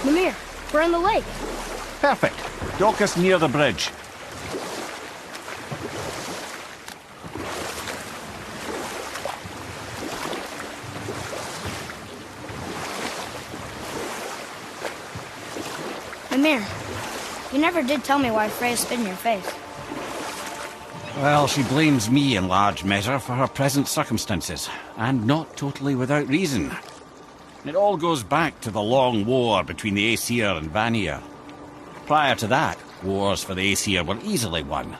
Mimir, we're in the lake. Perfect. Dock us near the bridge. Mimir, you never did tell me why Freya spit in your face. Well, she blames me in large measure for her present circumstances, and not totally without reason. It all goes back to the long war between the Aesir and Vanir. Prior to that, wars for the Aesir were easily won,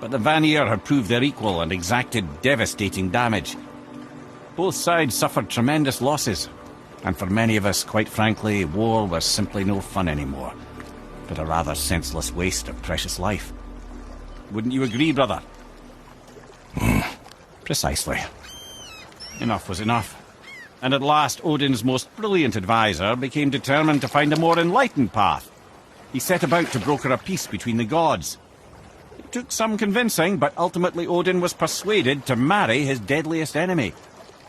but the Vanir had proved their equal and exacted devastating damage. Both sides suffered tremendous losses, and for many of us, quite frankly, war was simply no fun anymore, but a rather senseless waste of precious life. Wouldn't you agree, brother? Precisely. Enough was enough. And at last, Odin's most brilliant advisor became determined to find a more enlightened path. He set about to broker a peace between the gods. It took some convincing, but ultimately Odin was persuaded to marry his deadliest enemy,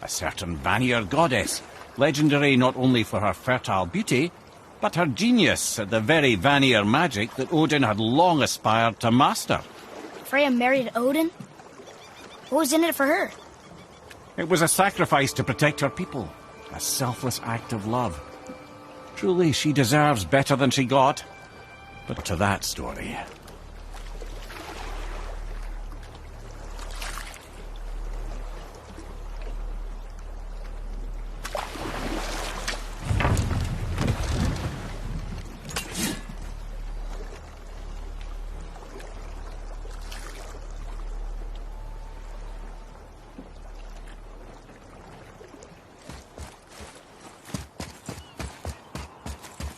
a certain Vanir goddess, legendary not only for her fertile beauty, but her genius at the very Vanir magic that Odin had long aspired to master. Freya married Odin? What was in it for her? It was a sacrifice to protect her people, a selfless act of love. Truly, she deserves better than she got. But to that story.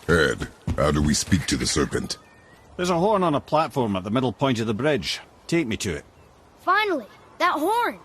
Ed, how do we speak to the serpent? There's a horn on a platform at the middle point of the bridge. Take me to it. Finally! That horn!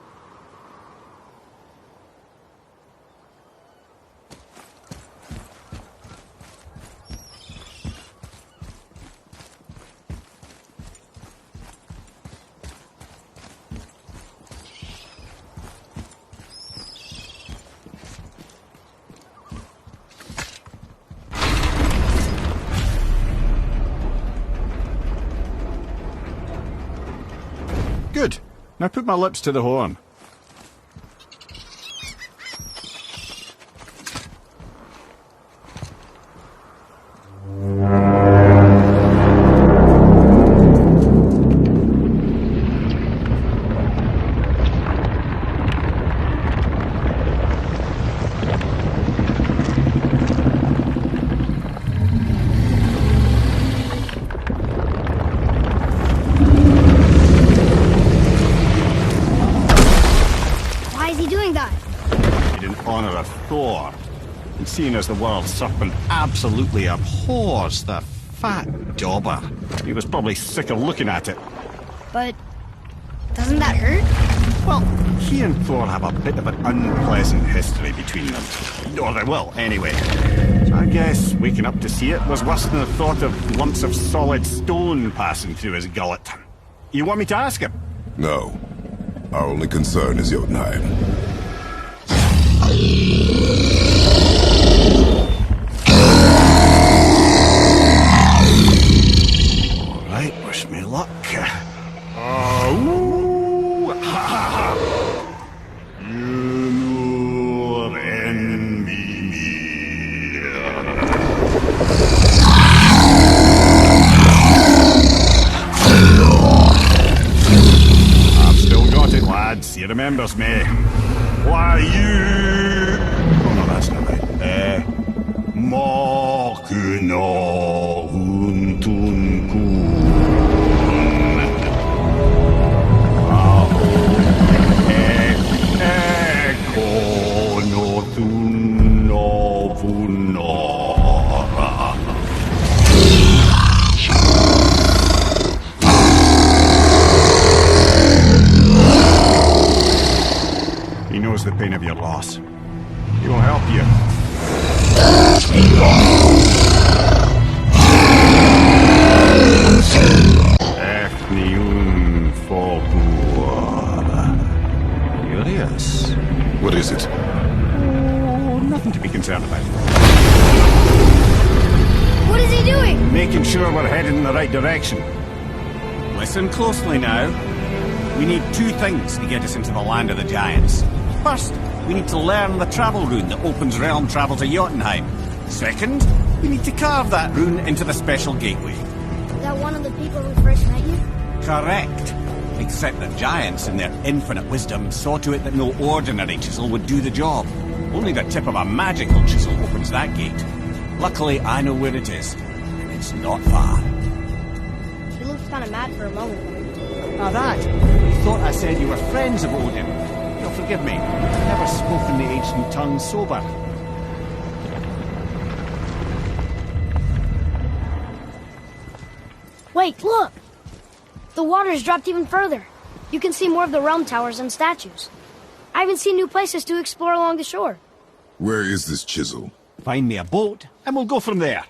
Good. Now put my lips to the horn. Honor of Thor, and seeing as the world's serpent absolutely abhors the fat dauber, he was probably sick of looking at it. But doesn't that hurt? Well, he and Thor have a bit of an unpleasant history between them. Or they will, anyway. So I guess waking up to see it was worse than the thought of lumps of solid stone passing through his gullet. You want me to ask him? No. Our only concern is Jotunheim. Alright, wish me luck. Oh, ha ha ha! You envy me. I've still got it, lads. He remembers me. Why, you... Oh, no, that's not right. Makuna Huntunkun. He knows the pain of your loss. He will help you. making sure we're heading in the right direction. Listen closely now. We need two things to get us into the land of the giants. First, we need to learn the travel rune that opens realm travel to Jotunheim. Second, we need to carve that rune into the special gateway. Is that one of the people who first met you? Correct. Except the giants, in their infinite wisdom, saw to it that no ordinary chisel would do the job. Only the tip of a magical chisel opens that gate. Luckily, I know where it is. And it's not far. He looks kind of mad for a moment. Now that, you thought I said you were friends of Odin. You'll forgive me. I've never spoken the ancient tongue sober. Wait, look! The water's dropped even further. You can see more of the realm towers and statues. I even see new places to explore along the shore. Where is this chisel? Find me a boat, and we'll go from there.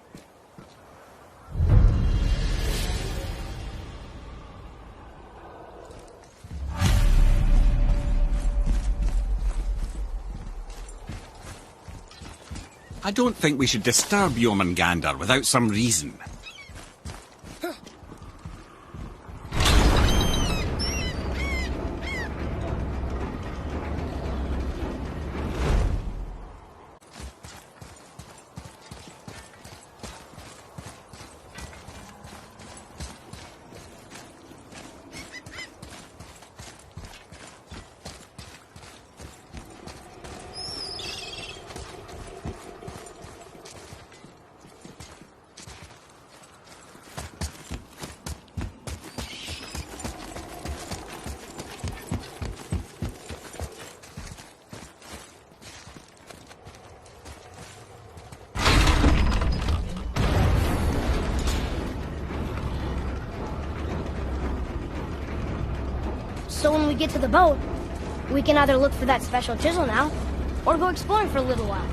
I don't think we should disturb Jormungandr without some reason. So when we get to the boat, we can either look for that special chisel now, or go exploring for a little while.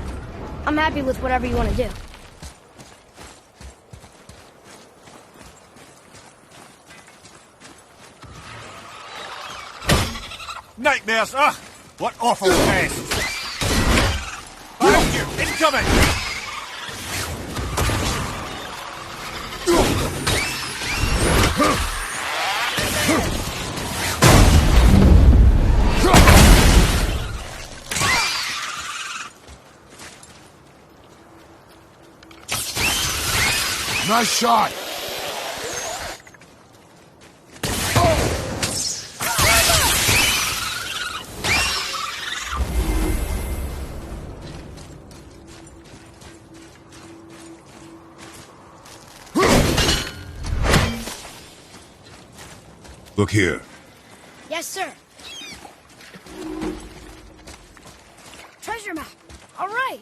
I'm happy with whatever you want to do. Nightmares! Ugh! What awful pests! Behind you! Incoming! Nice shot! Look here. Yes, sir. Treasure map. All right.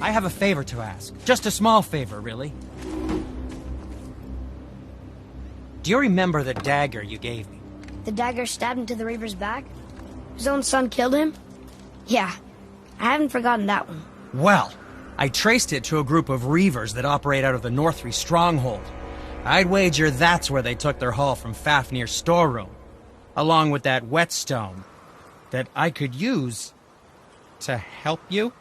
I have a favor to ask. Just a small favor, really. Do you remember the dagger you gave me? The dagger stabbed into the Reaver's back? His own son killed him? Yeah, I haven't forgotten that one. Well, I traced it to a group of Reavers that operate out of the Northry stronghold. I'd wager that's where they took their haul from Fafnir's storeroom, along with that whetstone that I could use to help you.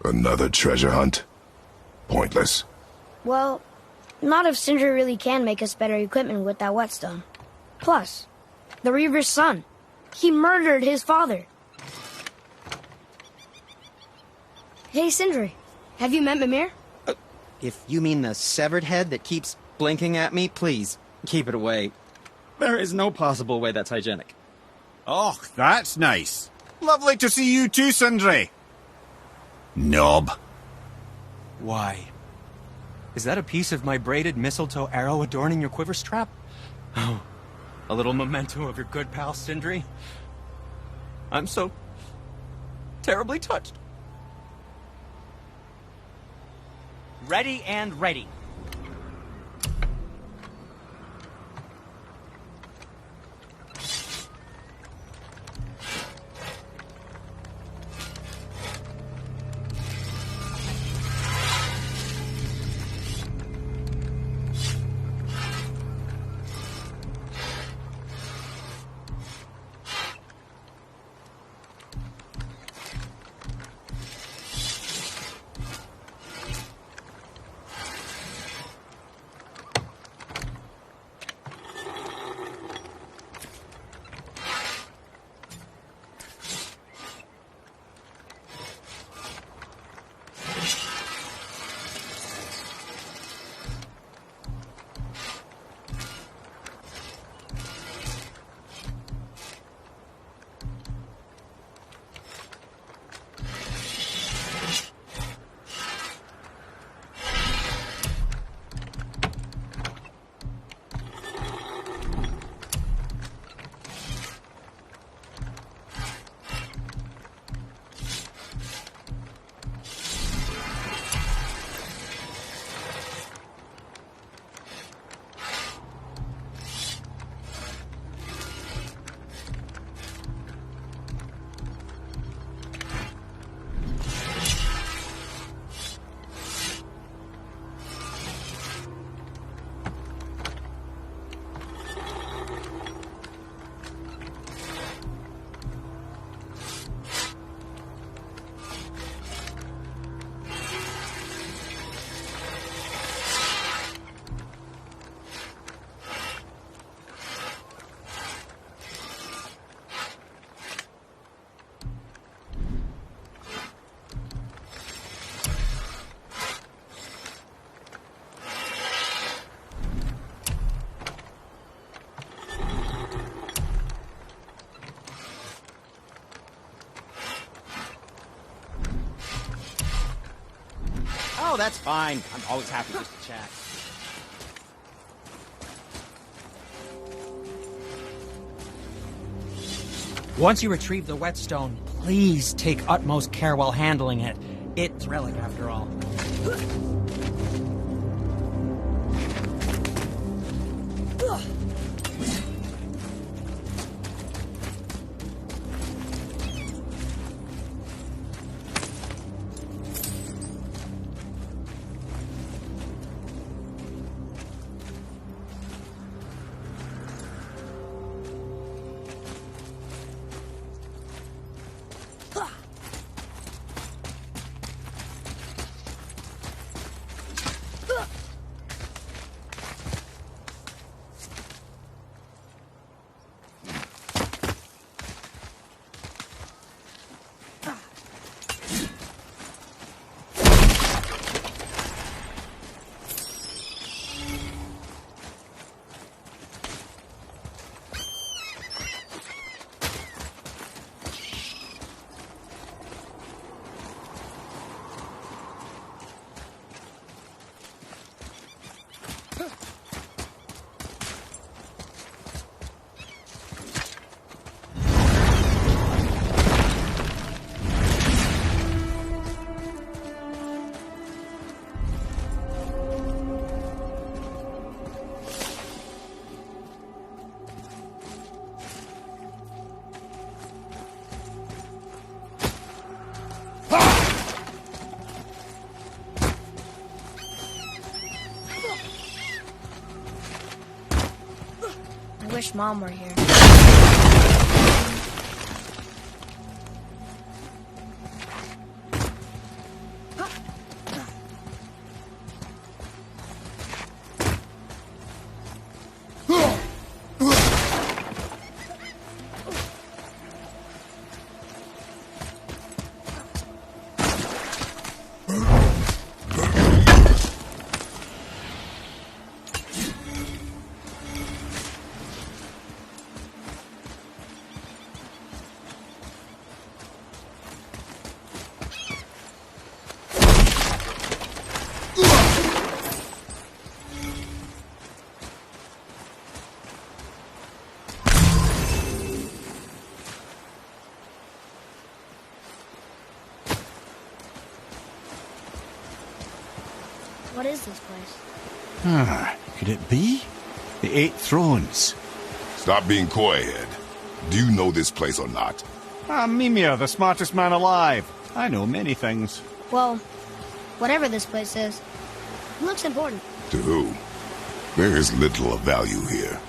Another treasure hunt? Pointless. Well, not if Sindri really can make us better equipment with that whetstone. Plus, the Reaver's son. He murdered his father. Hey, Sindri, have you met Mimir? If you mean the severed head that keeps blinking at me, please, keep it away. There is no possible way that's hygienic. Oh, that's nice. Lovely to see you too, Sindri. Knob. Why? Is that a piece of my braided mistletoe arrow adorning your quiver strap? Oh, a little memento of your good pal, Sindri? I'm so terribly touched. Ready and ready. Oh, that's fine. I'm always happy just to chat. Once you retrieve the whetstone, please take utmost care while handling it. It's relic, after all. I wish Mom were here. What is this place? Could it be? The Eight Thrones. Stop being coy-head. Do you know this place or not? Mimir, the smartest man alive. I know many things. Well, whatever this place is, it looks important. To who? There is little of value here.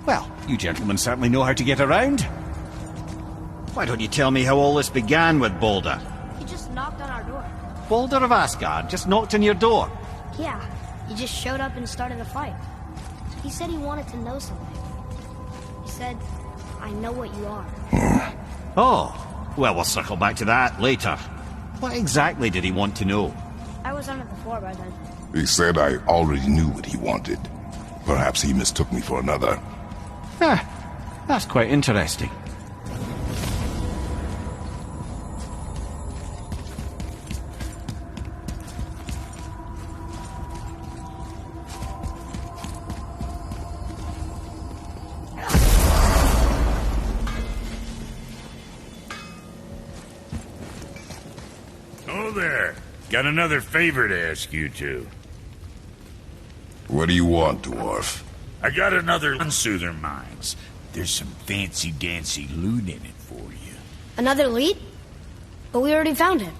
Well, you gentlemen certainly know how to get around. Why don't you tell me how all this began with Balder? He just knocked on our door. Balder of Asgard just knocked on your door. Yeah, he just showed up and started a fight. He said he wanted to know something. He said, I know what you are. Oh, well, we'll circle back to that later. What exactly did he want to know? I was on it before by then. He said I already knew what he wanted. Perhaps he mistook me for another. That's quite interesting. Oh there. Got another favor to ask you two. What do you want, dwarf? I got another Unsoother mines. There's some fancy-dancy loot in it for you. Another lead? But we already found him.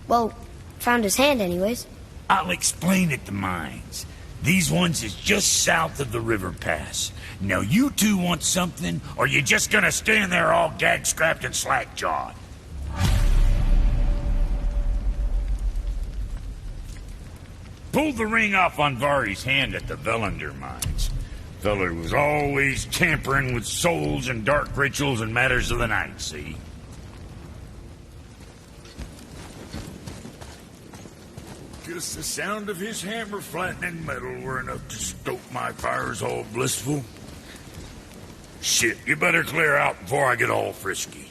Well, found his hand anyways. I'll explain at the mines. These ones is just south of the river pass. Now you two want something, or you just gonna stand there all gag-scrapped and slack-jawed? Pulled the ring off on Vari's hand at the Velander mines. Feller was always tampering with souls and dark rituals and matters of the night, see? Just the sound of his hammer flattening metal were enough to stoke my fires all blissful. Shit, you better clear out before I get all frisky.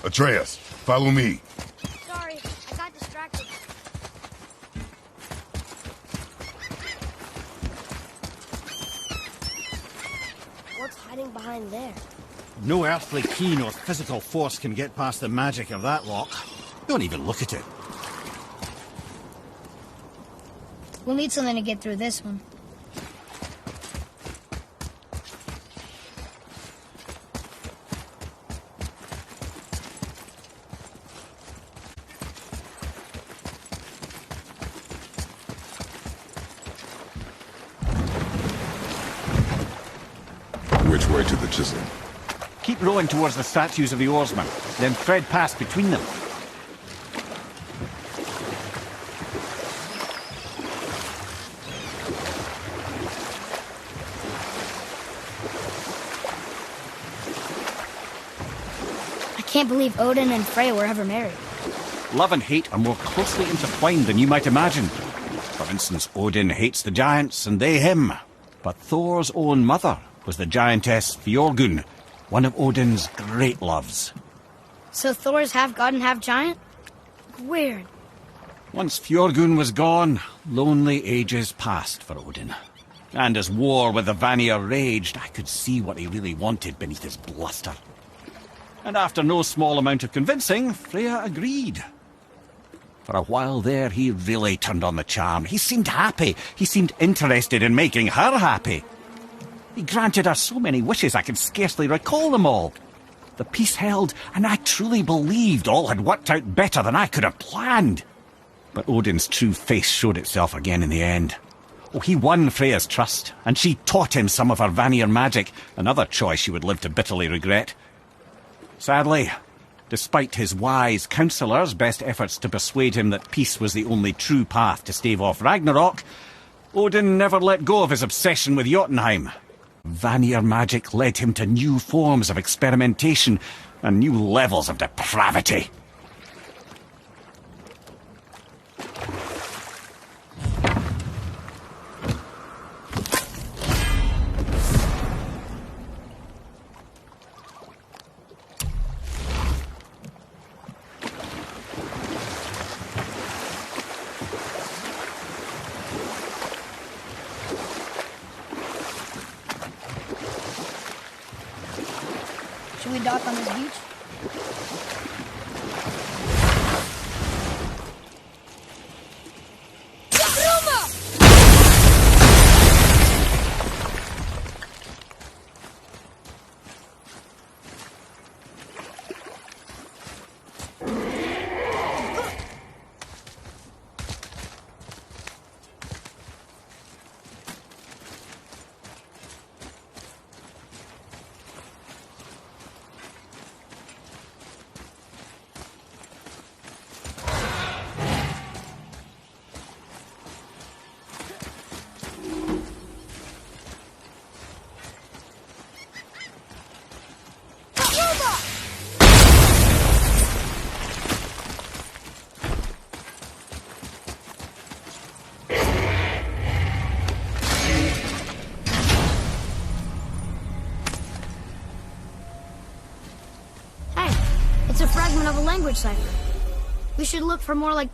Atreus, follow me. Sorry, I got distracted. What's hiding behind there? No earthly key nor physical force can get past the magic of that lock. Don't even look at it. We'll need something to get through this one. Which way to the chisel? Keep rowing towards the statues of the oarsmen, then thread past between them. I can't believe Odin and Freya were ever married. Love and hate are more closely intertwined than you might imagine. For instance, Odin hates the giants and they him. But Thor's own mother was the giantess Fjorgun, one of Odin's great loves. So Thor's half god and half giant? Weird. Once Fjorgun was gone, lonely ages passed for Odin. And as war with the Vanir raged, I could see what he really wanted beneath his bluster. And after no small amount of convincing, Freya agreed. For a while there, he really turned on the charm. He seemed happy. He seemed interested in making her happy. He granted her so many wishes I could scarcely recall them all. The peace held, and I truly believed all had worked out better than I could have planned. But Odin's true face showed itself again in the end. Oh, he won Freya's trust, and she taught him some of her Vanir magic, another choice she would live to bitterly regret. Sadly, despite his wise counsellors' best efforts to persuade him that peace was the only true path to stave off Ragnarok, Odin never let go of his obsession with Jotunheim. Vanir magic led him to new forms of experimentation and new levels of depravity. Should we dock on this beach? It's a fragment of a language cipher. We should look for more like...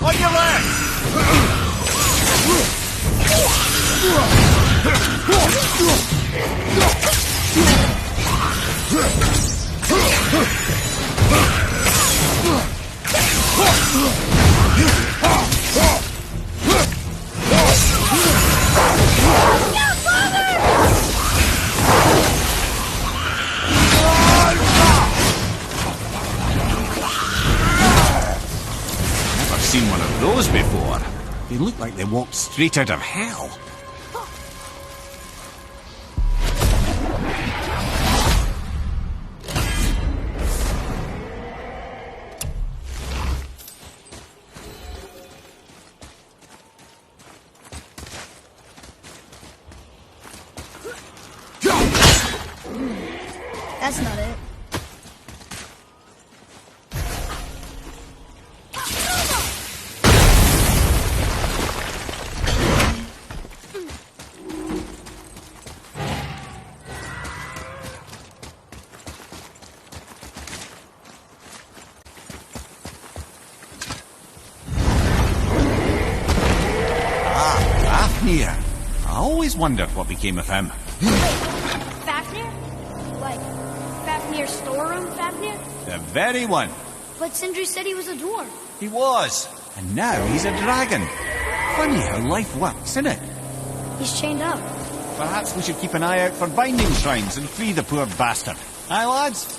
On your left! Seen one of those before. They look like they walked straight out of hell. That's not it. Fafnir. I always wondered what became of him. Fafnir? Like, Fafnir's storeroom Fafnir? The very one. But Sindri said he was a dwarf. He was. And now he's a dragon. Funny how life works, isn't it? He's chained up. Perhaps we should keep an eye out for binding shrines and free the poor bastard. Aye, lads?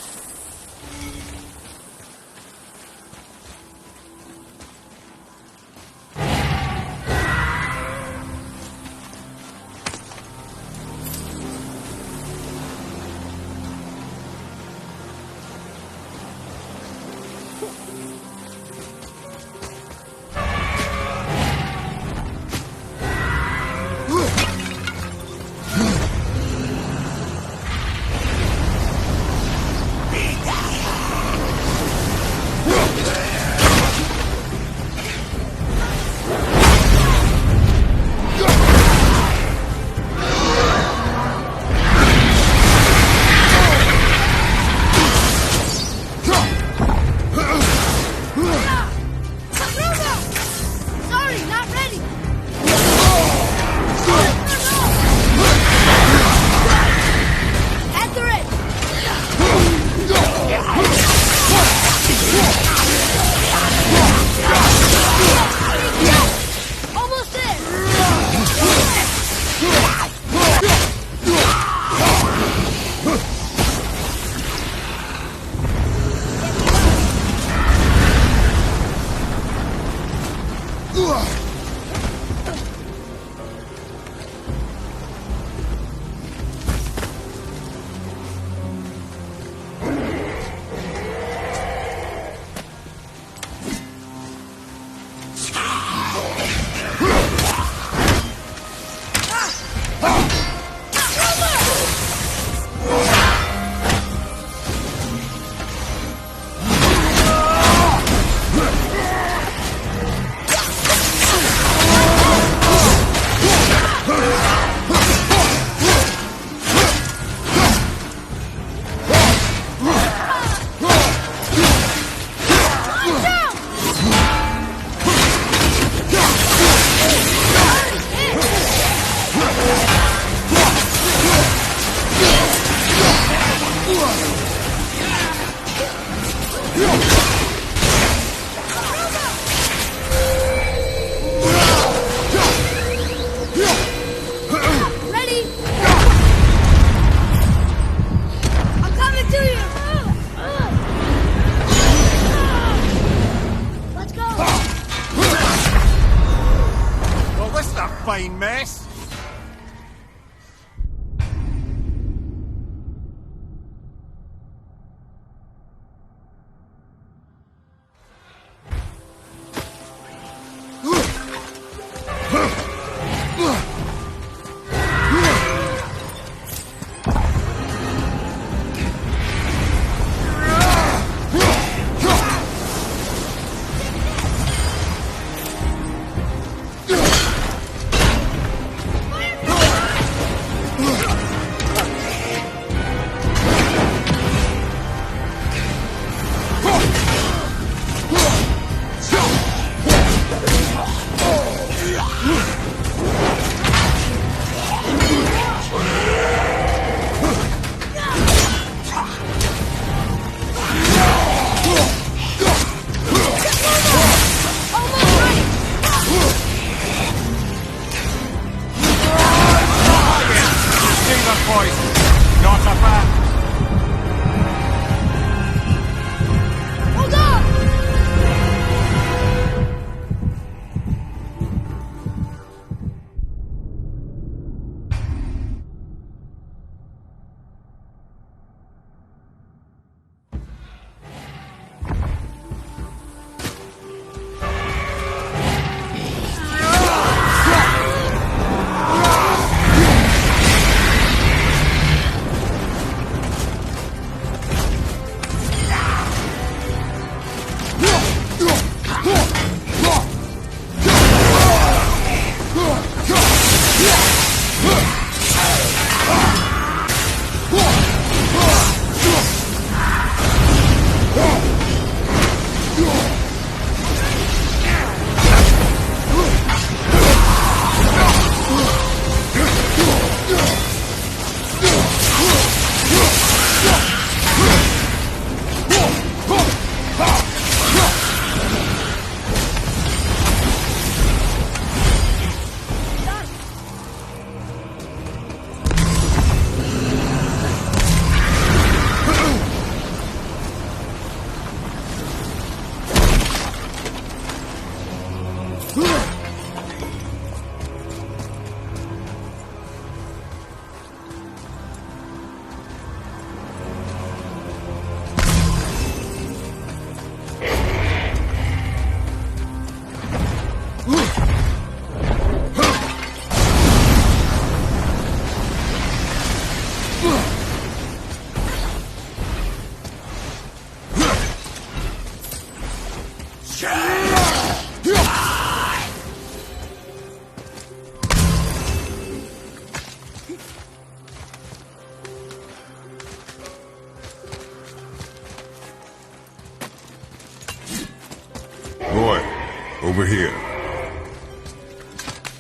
over here.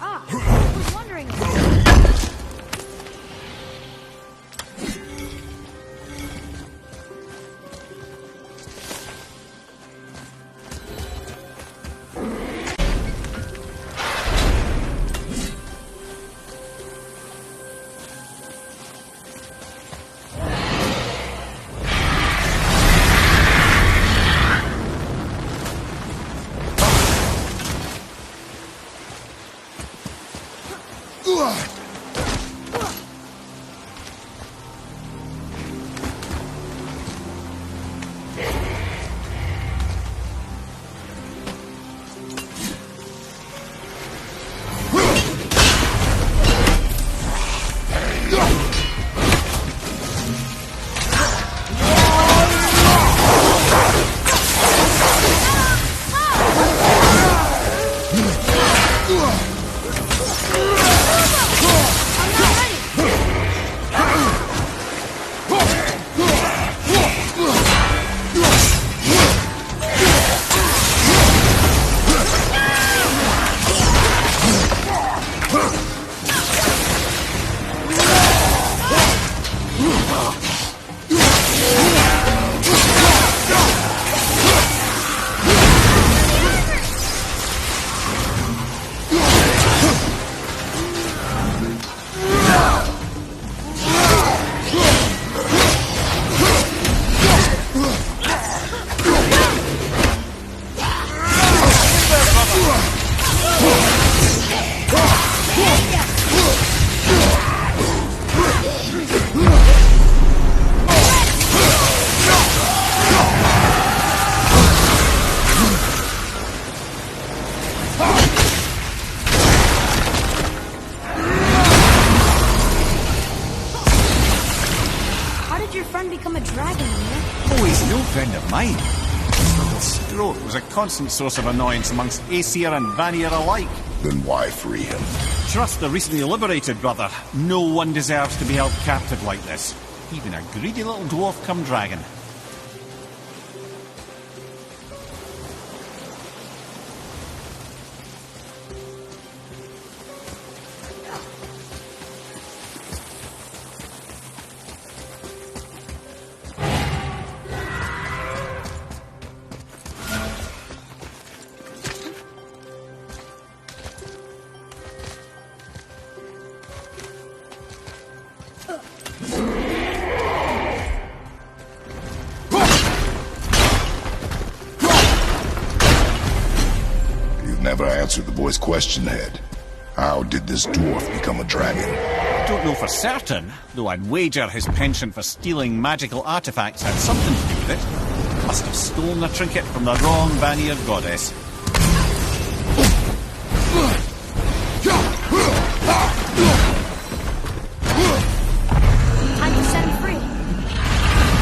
Ah, I was wondering. Become a dragon, man. Oh, he's no friend of mine. This little scrote was a constant source of annoyance amongst Aesir and Vanir alike. Then why free him? Trust the recently liberated, brother. No one deserves to be held captive like this. Even a greedy little dwarf come dragon. Never answered the boy's question, Head. How did this dwarf become a dragon? I don't know for certain, though I'd wager his penchant for stealing magical artifacts had something to do with it. Must have stolen a trinket from the wrong Vanir goddess. Time to set him free.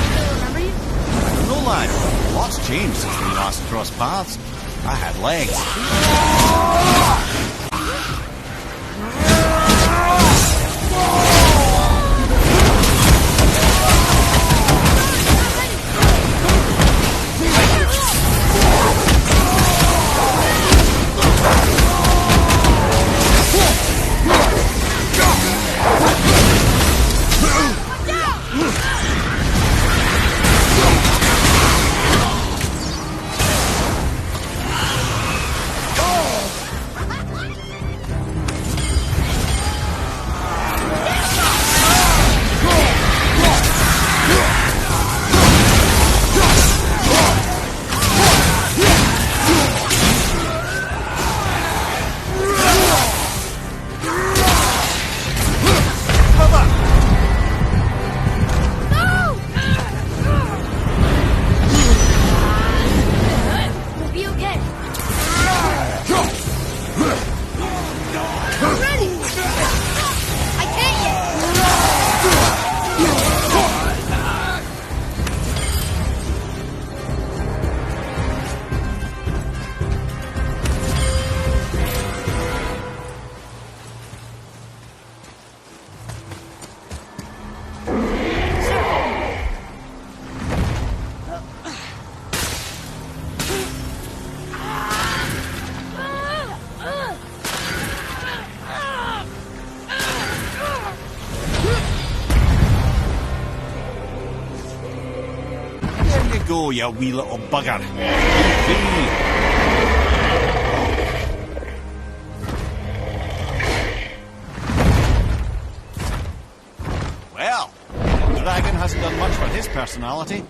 Do they remember you? I don't know, lad. Lots changed since we last crossed paths. I had legs. you go, you wee little bugger. Free. Well, the dragon hasn't done much for his personality.